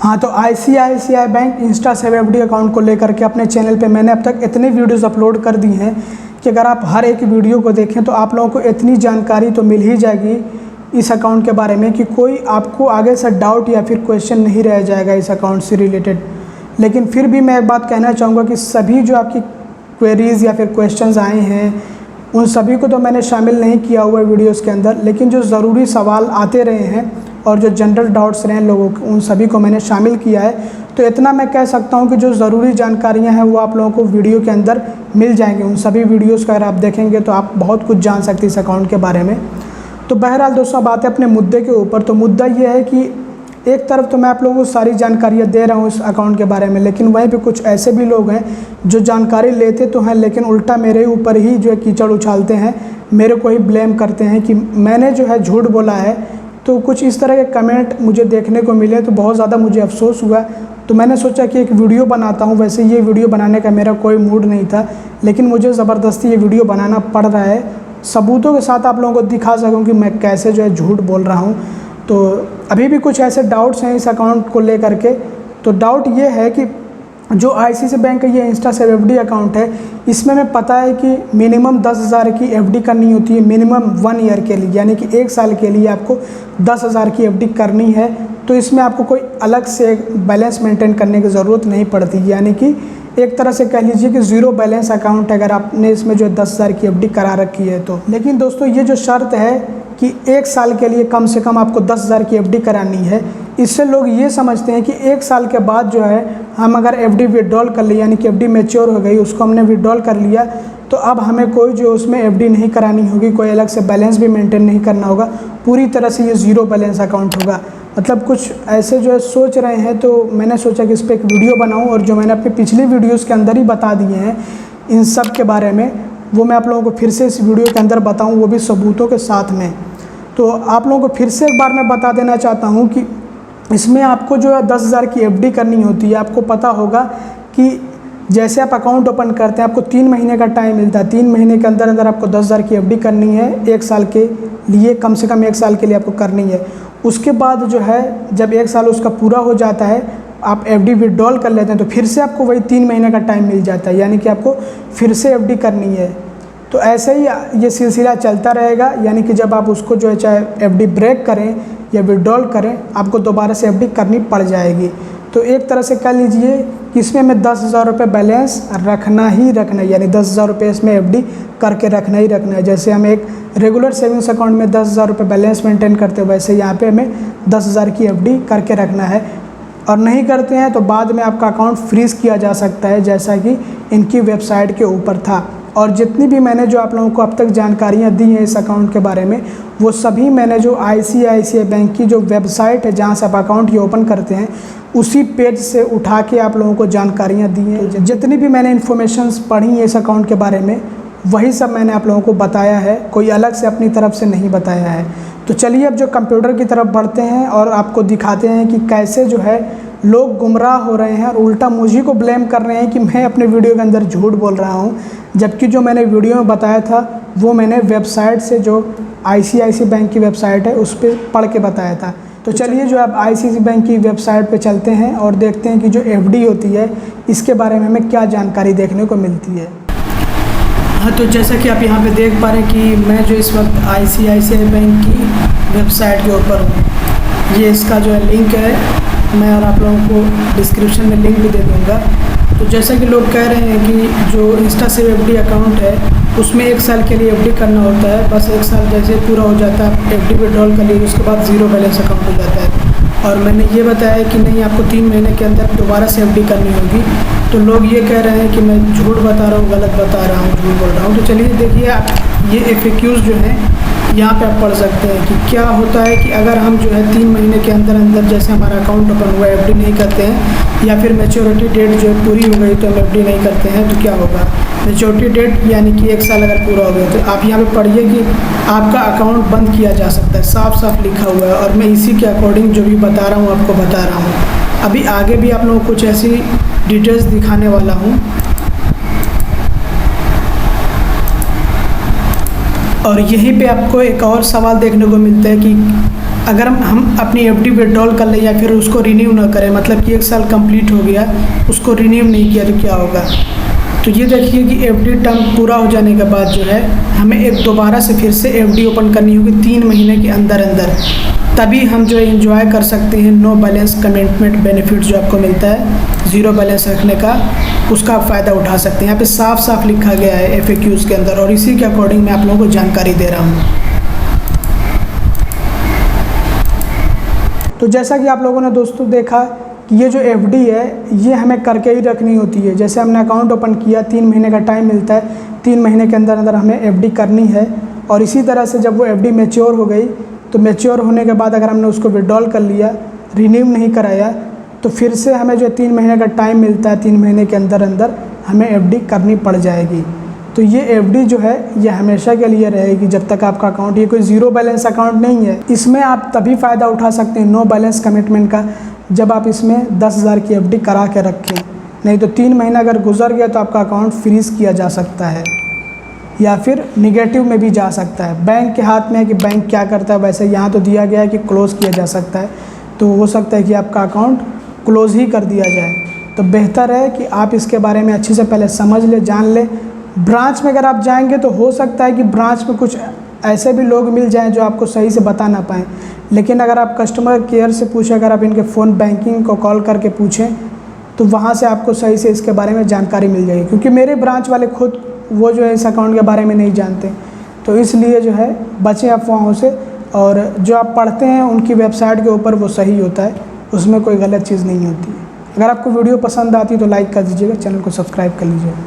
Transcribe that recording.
हाँ, तो ICICI bank Insta save FD account को लेकर के अपने चैनल पे मैंने अब तक इतने वीडियोस अपलोड कर दी हैं कि अगर आप हर एक वीडियो को देखें तो आप लोगों को इतनी जानकारी तो मिल ही जाएगी इस अकाउंट के बारे में कि कोई आपको आगे से डाउट या फिर क्वेश्चन नहीं रह जाएगा इस अकाउंट से रिलेटेड। लेकिन फिर भी मैं एक बात कहना चाहूँगा कि सभी जो आपकी क्वेरीज़ या फिर क्वेश्चंस आए हैं उन सभी को तो मैंने शामिल नहीं किया हुआ है वीडियोज़ के अंदर, लेकिन जो ज़रूरी सवाल आते रहे हैं और जो जनरल डाउट्स रहे हैं लोगों के उन सभी को मैंने शामिल किया है। तो इतना मैं कह सकता हूं कि जो ज़रूरी जानकारियां हैं वो आप लोगों को वीडियो के अंदर मिल जाएंगे। उन सभी वीडियोस को अगर आप देखेंगे तो आप बहुत कुछ जान सकते हैं इस अकाउंट के बारे में। तो बहरहाल दोस्तों, बात है अपने मुद्दे के ऊपर। तो मुद्दा ये है कि एक तरफ तो मैं आप लोगों को सारी जानकारियाँ दे रहा हूँ इस अकाउंट के बारे में, लेकिन वहीं पर कुछ ऐसे भी लोग हैं जो जानकारी लेते तो हैं लेकिन उल्टा मेरे ऊपर ही जो है कीचड़ उछालते हैं, मेरे को ही ब्लेम करते हैं कि मैंने जो है झूठ बोला है। तो कुछ इस तरह के कमेंट मुझे देखने को मिले तो बहुत ज़्यादा मुझे अफसोस हुआ। तो मैंने सोचा कि एक वीडियो बनाता हूँ। वैसे ये वीडियो बनाने का मेरा कोई मूड नहीं था, लेकिन मुझे ज़बरदस्ती ये वीडियो बनाना पड़ रहा है सबूतों के साथ आप लोगों को दिखा सकूँ कि मैं कैसे जो है झूठ बोल रहा हूँ। तो अभी भी कुछ ऐसे डाउट्स हैं इस अकाउंट को लेकर के। तो डाउट ये है कि जो ICICI बैंक का ये इंस्टा सेव एफडी अकाउंट है, इसमें मैं पता है कि मिनिमम 10,000 की एफडी करनी होती है मिनिमम 1 ईयर के लिए, यानी कि 1 साल के लिए आपको 10,000 की एफडी करनी है। तो इसमें आपको कोई अलग से बैलेंस मेंटेन करने की ज़रूरत नहीं पड़ती, यानी कि एक तरह से कह लीजिए कि ज़ीरो बैलेंस अकाउंट अगर आपने इसमें जो 10,000 की एफडी करा रखी है तो। लेकिन दोस्तों, ये जो शर्त है कि 1 साल के लिए कम से कम आपको 10,000 की एफडी करानी है, इससे लोग ये समझते हैं कि 1 साल के बाद जो है हम अगर एफडी विड्रॉल कर लिया, यानी कि एफडी मैच्योर हो गई, उसको हमने विड्रॉल कर लिया, तो अब हमें कोई जो उसमें एफडी नहीं करानी होगी, कोई अलग से बैलेंस भी मेंटेन नहीं करना होगा, पूरी तरह से ये ज़ीरो बैलेंस अकाउंट होगा। मतलब कुछ ऐसे जो है सोच रहे हैं। तो मैंने सोचा कि इस पर एक वीडियो बनाऊँ, और जो मैंने अपनी पिछली वीडियोज़ के अंदर ही बता दिए हैं इन सब के बारे में, वो मैं आप लोगों को फिर से इस वीडियो के अंदर बताऊँ, वो भी सबूतों के साथ में। तो आप लोगों को फिर से एक बार मैं बता देना चाहता हूँ कि इसमें आपको जो है 10,000 की एफडी करनी होती है। आपको पता होगा कि जैसे आप अकाउंट ओपन करते हैं आपको 3 महीने का टाइम मिलता है। 3 महीने के अंदर अंदर आपको 10,000 की एफडी करनी है, 1 साल के लिए, कम से कम 1 साल के लिए आपको करनी है। उसके बाद जो है जब 1 साल उसका पूरा हो जाता है, आप एफडी विड्रॉल कर लेते हैं, तो फिर से आपको वही 3 महीने का टाइम मिल जाता है, यानी कि आपको फिर से एफडी करनी है। तो ऐसे ही ये सिलसिला चलता रहेगा, यानी कि जब आप उसको जो है चाहे एफडी ब्रेक करें या विड्रॉल करें, आपको दोबारा से एफडी करनी पड़ जाएगी। तो एक तरह से कह लीजिए कि इसमें हमें 10,000 रुपये बैलेंस रखना ही रखना है, यानी 10,000 रुपये इसमें एफडी करके रखना ही रखना है। जैसे हम एक रेगुलर सेविंग्स अकाउंट में 10,000 रुपये बैलेंस मेंटेन करते हैं, वैसे यहाँ पे हमें 10,000 की एफडी करके रखना है। और नहीं करते हैं तो बाद में आपका अकाउंट फ्रीज़ किया जा सकता है, जैसा कि इनकी वेबसाइट के ऊपर था। और जितनी भी मैंने जो आप लोगों को अब तक जानकारियाँ दी हैं इस अकाउंट के बारे में, वो सभी मैंने जो ICICI बैंक की जो वेबसाइट है जहाँ से आप अकाउंट ये ओपन करते हैं, उसी पेज से उठा के आप लोगों को जानकारियाँ दी हैं। जितनी भी मैंने इन्फॉर्मेशंस पढ़ी हैं इस अकाउंट के बारे में, वही सब मैंने आप लोगों को बताया है, कोई अलग से अपनी तरफ से नहीं बताया है। तो चलिए अब जो कंप्यूटर की तरफ बढ़ते हैं और आपको दिखाते हैं कि कैसे जो है लोग गुमराह हो रहे हैं और उल्टा मुझे को ब्लेम कर रहे हैं कि मैं अपने वीडियो के अंदर झूठ बोल रहा हूं, जबकि जो मैंने वीडियो में बताया था वो मैंने वेबसाइट से, जो ICICI बैंक की वेबसाइट है, उस पर पढ़ के बताया था। तो चलिए जो अब ICICI बैंक की वेबसाइट पे चलते हैं और देखते हैं कि जो एफडी होती है इसके बारे में हमें क्या जानकारी देखने को मिलती है। हाँ, तो जैसा कि आप यहाँ पे देख पा रहे हैं कि मैं जो इस वक्त ICICI बैंक की वेबसाइट के ऊपर हूँ। ये इसका जो है लिंक है, मैं और आप लोगों को डिस्क्रिप्शन में लिंक भी दे दूँगा। तो जैसा कि लोग कह रहे हैं कि जो इंस्टा सेव एफडी अकाउंट है उसमें 1 साल के लिए एफडी करना होता है, बस 1 साल जैसे पूरा हो जाता है एफडी विड्रॉल कर लीजिए, उसके बाद ज़ीरो बैलेंस अकाउंट हो जाता है। और मैंने ये बताया कि नहीं, आपको 3 महीने के अंदर दोबारा से एफडी करनी होगी। तो लोग ये कह रहे हैं कि मैं झूठ बता रहा हूँ, गलत बता रहा हूँ, झूठ बोल रहा हूँ। तो चलिए देखिए, आप ये FAQs जो हैं यहाँ पे आप पढ़ सकते हैं कि क्या होता है कि अगर हम जो है 3 महीने के अंदर अंदर जैसे हमारा अकाउंट ओपन हुआ एफडी नहीं करते हैं, या फिर मैच्योरिटी डेट जो है पूरी हो गई तो हम एफडी नहीं करते हैं, तो क्या होगा। मैच्योरिटी डेट यानी कि 1 साल अगर पूरा हो गया तो आप यहाँ पे पढ़िए कि आपका अकाउंट बंद किया जा सकता है, साफ साफ लिखा हुआ है। और मैं इसी के अकॉर्डिंग जो भी बता रहा हूँ आपको बता रहा हूँ। अभी आगे भी आप लोगों को कुछ ऐसी डिटेल्स दिखाने वाला हूँ। और यहीं पे आपको एक और सवाल देखने को मिलता है कि अगर हम अपनी एफडी विड्रॉल कर लें या फिर उसको रिन्यू ना करें, मतलब कि 1 साल कंप्लीट हो गया, उसको रिन्यू नहीं किया तो क्या होगा। तो ये देखिए कि एफडी टर्म पूरा हो जाने के बाद जो है हमें एक दोबारा से फिर से एफडी ओपन करनी होगी 3 महीने के अंदर अंदर, तभी हम जो एंजॉय कर सकते हैं नो बैलेंस कमिटमेंट बेनिफिट जो आपको मिलता है 0 बैलेंस रखने का, उसका आप फ़ायदा उठा सकते हैं। यहाँ पे साफ साफ लिखा गया है FAQs के अंदर, और इसी के अकॉर्डिंग मैं आप लोगों को जानकारी दे रहा हूँ। तो जैसा कि आप लोगों ने दोस्तों देखा कि ये जो एफडी है ये हमें करके ही रखनी होती है। जैसे हमने अकाउंट ओपन किया, 3 महीने का टाइम मिलता है, 3 महीने के अंदर अंदर हमें एफडी करनी है। और इसी तरह से जब वो एफडी मैच्योर हो गई तो मैच्योर होने के बाद अगर हमने उसको विड्रॉल कर लिया, रिन्यू नहीं कराया, तो फिर से हमें जो 3 महीने का टाइम मिलता है, 3 महीने के अंदर अंदर हमें एफडी करनी पड़ जाएगी। तो ये एफडी जो है ये हमेशा के लिए रहेगी जब तक आपका अकाउंट, ये कोई 0 बैलेंस अकाउंट नहीं है। इसमें आप तभी फ़ायदा उठा सकते हैं नो बैलेंस कमिटमेंट का जब आप इसमें 10,000 की एफडी करा के रखें, नहीं तो 3 महीना अगर गुजर गया तो आपका अकाउंट फ्रीज़ किया जा सकता है या फिर निगेटिव में भी जा सकता है। बैंक के हाथ में है कि बैंक क्या करता है। वैसे यहाँ तो दिया गया है कि क्लोज़ किया जा सकता है, तो हो सकता है कि आपका अकाउंट क्लोज़ ही कर दिया जाए। तो बेहतर है कि आप इसके बारे में अच्छे से पहले समझ ले, जान ले। ब्रांच में अगर आप जाएंगे तो हो सकता है कि ब्रांच में कुछ ऐसे भी लोग मिल जाएं जो आपको सही से बता ना पाएँ, लेकिन अगर आप कस्टमर केयर से पूछें, अगर आप इनके फ़ोन बैंकिंग को कॉल करके पूछें तो वहाँ से आपको सही से इसके बारे में जानकारी मिल जाएगी। क्योंकि मेरे ब्रांच वाले खुद वो जो है इस अकाउंट के बारे में नहीं जानते, तो इसलिए जो है बचें अफवाहों से। और जो आप पढ़ते हैं उनकी वेबसाइट के ऊपर वो सही होता है, उसमें कोई गलत चीज़ नहीं होती है। अगर आपको वीडियो पसंद आती है तो लाइक कर दीजिएगा, चैनल को सब्सक्राइब कर लीजिएगा।